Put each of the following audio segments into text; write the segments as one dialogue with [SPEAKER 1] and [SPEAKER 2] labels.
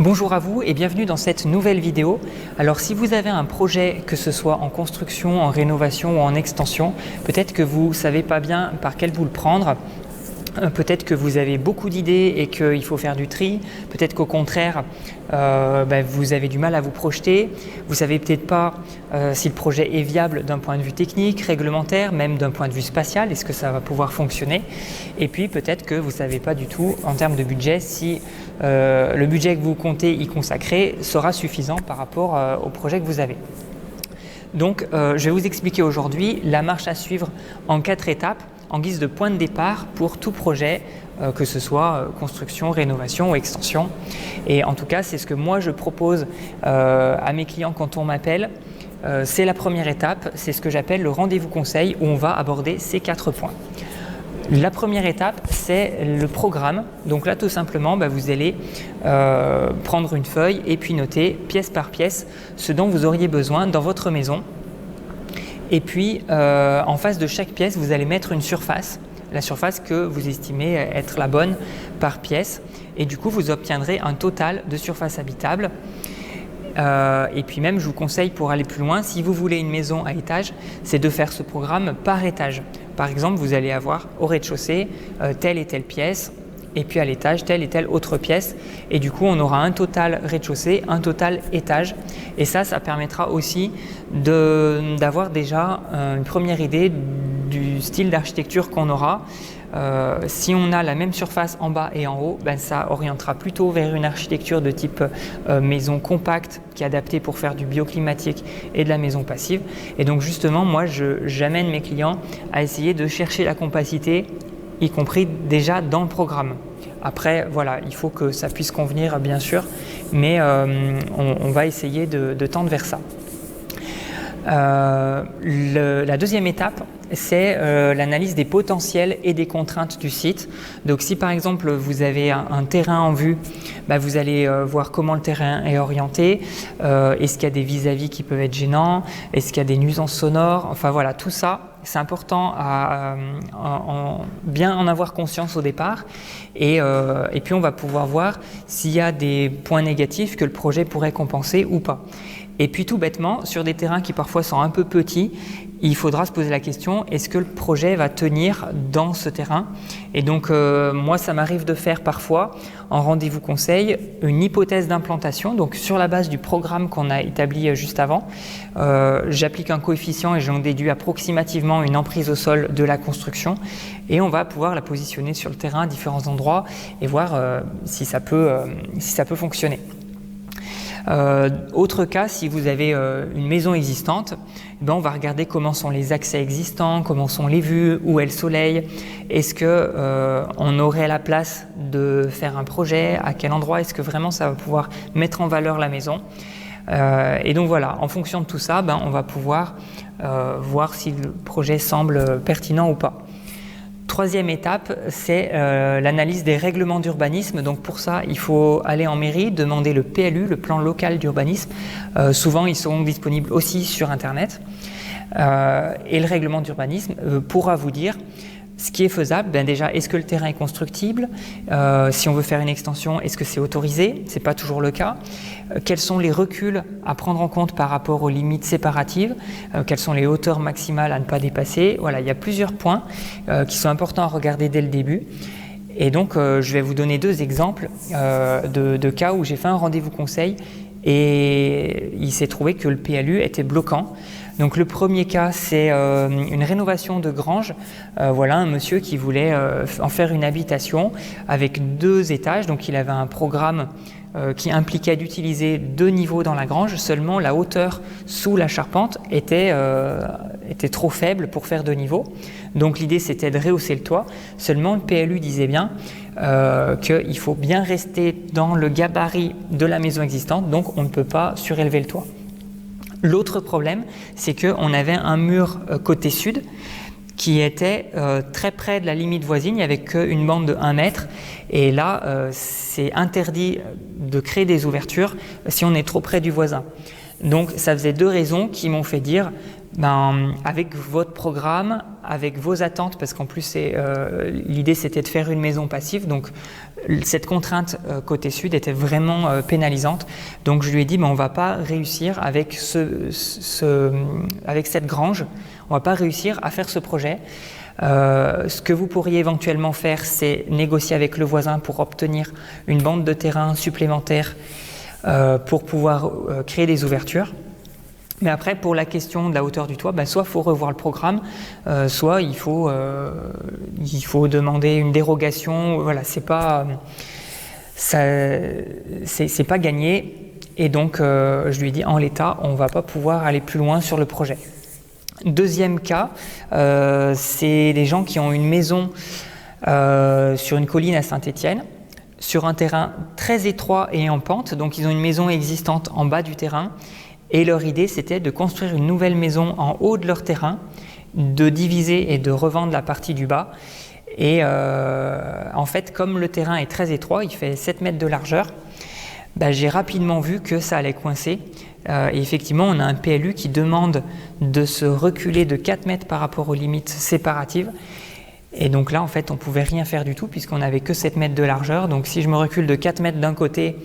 [SPEAKER 1] Bonjour à vous et bienvenue dans cette nouvelle vidéo. Alors si vous avez un projet, que ce soit en construction, en rénovation ou en extension, peut-être que vous ne savez pas bien par quel bout le prendre. Peut-être que vous avez beaucoup d'idées et qu'il faut faire du tri. Peut-être qu'au contraire, vous avez du mal à vous projeter. Vous ne savez peut-être pas si le projet est viable d'un point de vue technique, réglementaire, même d'un point de vue spatial. Est-ce que ça va pouvoir fonctionner? Et puis peut-être que vous ne savez pas du tout en termes de budget si le budget que vous comptez y consacrer sera suffisant par rapport au projet que vous avez. Donc je vais vous expliquer aujourd'hui la marche à suivre en 4 étapes en guise de point de départ pour tout projet, que ce soit construction, rénovation ou extension. Et en tout cas, c'est ce que moi je propose à mes clients quand on m'appelle. C'est la première étape, c'est ce que j'appelle le rendez-vous conseil où on va aborder ces 4 points. La première étape, c'est le programme. Donc là, tout simplement, vous allez prendre une feuille et puis noter pièce par pièce ce dont vous auriez besoin dans votre maison. Et puis, en face de chaque pièce, vous allez mettre une surface, la surface que vous estimez être la bonne par pièce. Et du coup, vous obtiendrez un total de surface habitable. Et puis même, je vous conseille pour aller plus loin, si vous voulez une maison à étage, c'est de faire ce programme par étage. Par exemple, vous allez avoir au rez-de-chaussée telle et telle pièce, et puis à l'étage, telle et telle autre pièce. Et du coup, on aura un total rez-de-chaussée, un total étage. Et ça permettra aussi d'avoir déjà une première idée du style d'architecture qu'on aura. Si on a la même surface en bas et en haut, ça orientera plutôt vers une architecture de type maison compacte qui est adaptée pour faire du bioclimatique et de la maison passive. Et donc justement, moi, j'amène mes clients à essayer de chercher la compacité, y compris déjà dans le programme. Après, voilà, il faut que ça puisse convenir, bien sûr, mais on va essayer de tendre vers ça. La deuxième étape, c'est l'analyse des potentiels et des contraintes du site. Donc si par exemple vous avez un terrain en vue, vous allez voir comment le terrain est orienté, est-ce qu'il y a des vis-à-vis qui peuvent être gênants, est-ce qu'il y a des nuisances sonores, enfin voilà, tout ça c'est important à bien en avoir conscience au départ et puis on va pouvoir voir s'il y a des points négatifs que le projet pourrait compenser ou pas. Et puis tout bêtement, sur des terrains qui parfois sont un peu petits, il faudra se poser la question, est-ce que le projet va tenir dans ce terrain? Et donc moi ça m'arrive de faire parfois en rendez-vous conseil une hypothèse d'implantation, donc sur la base du programme qu'on a établi juste avant, j'applique un coefficient et j'en déduis approximativement une emprise au sol de la construction et on va pouvoir la positionner sur le terrain à différents endroits et voir si ça peut fonctionner. Autre cas, si vous avez une maison existante, on va regarder comment sont les accès existants, comment sont les vues, où est le soleil, est-ce qu'on aurait la place de faire un projet, à quel endroit, est-ce que vraiment ça va pouvoir mettre en valeur la maison. Et donc voilà, en fonction de tout ça, on va pouvoir voir si le projet semble pertinent ou pas. Troisième étape, c'est l'analyse des règlements d'urbanisme. Donc pour ça, il faut aller en mairie, demander le PLU, le plan local d'urbanisme. Souvent, ils seront disponibles aussi sur Internet. Et le règlement d'urbanisme pourra vous dire ce qui est faisable. Déjà, est-ce que le terrain est constructible? Si on veut faire une extension, est-ce que c'est autorisé? Ce n'est pas toujours le cas. Quels sont les reculs à prendre en compte par rapport aux limites séparatives? Quelles sont les hauteurs maximales à ne pas dépasser? Voilà, il y a plusieurs points qui sont importants à regarder dès le début. Et donc, je vais vous donner 2 exemples de cas où j'ai fait un rendez-vous conseil et il s'est trouvé que le PLU était bloquant. Donc le premier cas, c'est une rénovation de grange. Voilà un monsieur qui voulait en faire une habitation avec 2 étages. Donc il avait un programme qui impliquait d'utiliser 2 niveaux dans la grange. Seulement la hauteur sous la charpente était trop faible pour faire 2 niveaux. Donc l'idée c'était de rehausser le toit. Seulement le PLU disait bien qu'il faut bien rester dans le gabarit de la maison existante. Donc on ne peut pas surélever le toit. L'autre problème, c'est qu'on avait un mur côté sud qui était très près de la limite voisine, il n'y avait qu'une bande de 1 mètre. Et là, c'est interdit de créer des ouvertures si on est trop près du voisin. Donc ça faisait 2 raisons qui m'ont fait dire avec votre programme, avec vos attentes, parce qu'en plus l'idée c'était de faire une maison passive, donc cette contrainte côté sud était vraiment pénalisante. Donc je lui ai dit on ne va pas réussir avec avec cette grange, on ne va pas réussir à faire ce projet. Ce que vous pourriez éventuellement faire, c'est négocier avec le voisin pour obtenir une bande de terrain supplémentaire pour pouvoir créer des ouvertures. Mais après, pour la question de la hauteur du toit, soit il faut revoir le programme, soit il faut demander une dérogation. Voilà, c'est pas gagné. Et donc, je lui ai dit, en l'état, on ne va pas pouvoir aller plus loin sur le projet. Deuxième cas, c'est des gens qui ont une maison sur une colline à Saint-Étienne, sur un terrain très étroit et en pente. Donc, ils ont une maison existante en bas du terrain. Et leur idée, c'était de construire une nouvelle maison en haut de leur terrain, de diviser et de revendre la partie du bas. Et en fait, comme le terrain est très étroit, il fait 7 mètres de largeur, j'ai rapidement vu que ça allait coincer. Et effectivement, on a un PLU qui demande de se reculer de 4 mètres par rapport aux limites séparatives. Et donc là, en fait, on ne pouvait rien faire du tout puisqu'on n'avait que 7 mètres de largeur. Donc si je me recule de 4 mètres d'un côté,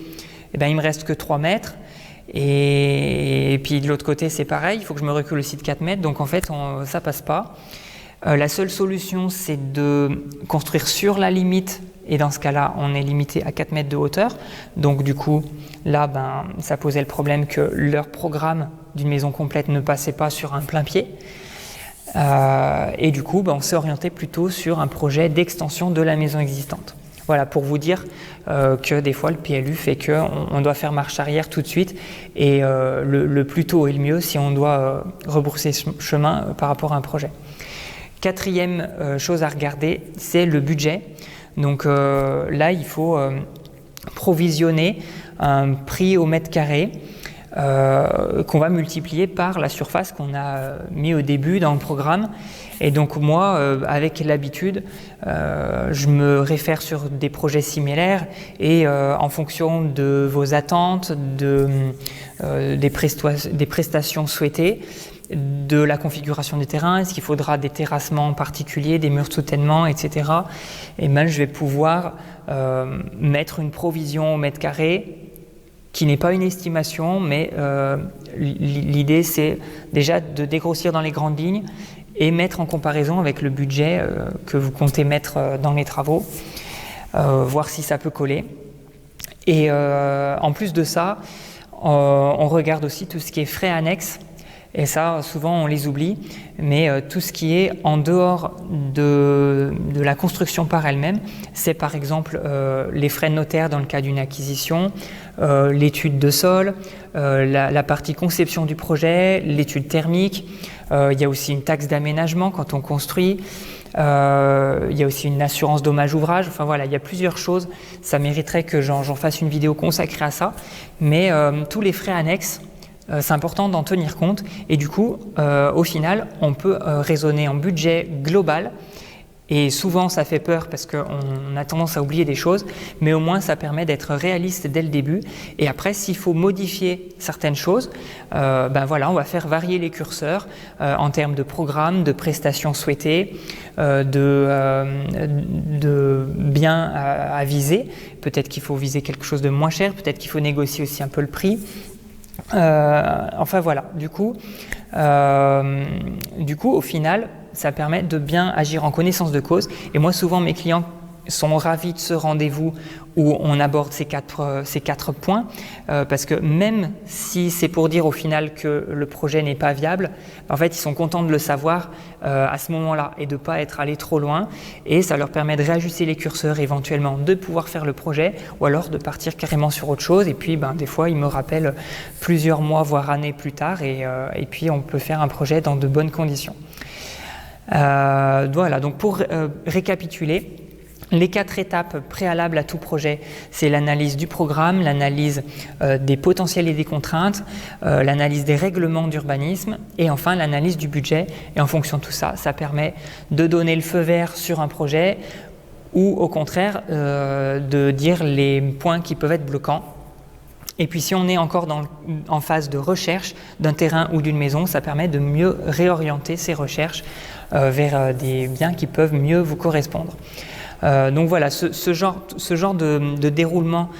[SPEAKER 1] il ne me reste que 3 mètres. Et puis de l'autre côté, c'est pareil, il faut que je me recule aussi de 4 mètres, donc en fait, ça passe pas. La seule solution, c'est de construire sur la limite, et dans ce cas-là, on est limité à 4 mètres de hauteur. Donc du coup, là, ça posait le problème que leur programme d'une maison complète ne passait pas sur un plein pied. Et du coup, on s'est orienté plutôt sur un projet d'extension de la maison existante. Voilà, pour vous dire que des fois le PLU fait qu'on doit faire marche arrière tout de suite et le plus tôt est le mieux si on doit rebrousser chemin par rapport à un projet. Quatrième chose à regarder, c'est le budget. Donc là, il faut provisionner un prix au mètre carré qu'on va multiplier par la surface qu'on a mis au début dans le programme. Et donc moi, avec l'habitude, je me réfère sur des projets similaires et en fonction de vos attentes, des prestations souhaitées, de la configuration des terrains, est-ce qu'il faudra des terrassements particuliers, des murs de soutènement, etc. Et je vais pouvoir mettre une provision au mètre carré qui n'est pas une estimation, mais l'idée c'est déjà de dégrossir dans les grandes lignes et mettre en comparaison avec le budget que vous comptez mettre dans les travaux, voir si ça peut coller. Et en plus de ça, on regarde aussi tout ce qui est frais annexes. Et ça, souvent, on les oublie, mais tout ce qui est en dehors de la construction par elle-même, c'est par exemple les frais de notaire dans le cas d'une acquisition, l'étude de sol, la partie conception du projet, l'étude thermique, il y a aussi une taxe d'aménagement quand on construit, il y a aussi une assurance dommage ouvrage, enfin voilà, il y a plusieurs choses, ça mériterait que j'en fasse une vidéo consacrée à ça, mais tous les frais annexes, c'est important d'en tenir compte et du coup, au final, on peut raisonner en budget global et souvent ça fait peur parce qu'on a tendance à oublier des choses, mais au moins ça permet d'être réaliste dès le début et après, s'il faut modifier certaines choses, voilà, on va faire varier les curseurs en termes de programme, de prestations souhaitées, de biens à viser. Peut-être qu'il faut viser quelque chose de moins cher, peut-être qu'il faut négocier aussi un peu le prix. Enfin voilà, du coup, au final, ça permet de bien agir en connaissance de cause. Et moi, souvent, mes clients sont ravis de ce rendez-vous où on aborde ces quatre points, parce que même si c'est pour dire au final que le projet n'est pas viable, en fait, ils sont contents de le savoir à ce moment-là et de ne pas être allé trop loin. Et ça leur permet de réajuster les curseurs éventuellement, de pouvoir faire le projet ou alors de partir carrément sur autre chose. Et puis, des fois, ils me rappellent plusieurs mois, voire années plus tard et puis on peut faire un projet dans de bonnes conditions. Voilà, donc pour récapituler, les 4 étapes préalables à tout projet, c'est l'analyse du programme, l'analyse des potentiels et des contraintes, l'analyse des règlements d'urbanisme et enfin l'analyse du budget. Et en fonction de tout ça, ça permet de donner le feu vert sur un projet ou au contraire de dire les points qui peuvent être bloquants. Et puis si on est encore en phase de recherche d'un terrain ou d'une maison, ça permet de mieux réorienter ces recherches vers des biens qui peuvent mieux vous correspondre. Donc voilà, ce genre de déroulement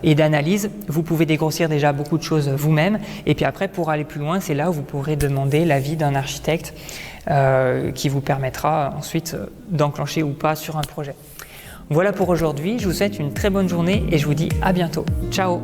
[SPEAKER 1] et d'analyse, vous pouvez dégrossir déjà beaucoup de choses vous-même. Et puis après, pour aller plus loin, c'est là où vous pourrez demander l'avis d'un architecte qui vous permettra ensuite d'enclencher ou pas sur un projet. Voilà pour aujourd'hui, je vous souhaite une très bonne journée et je vous dis à bientôt. Ciao!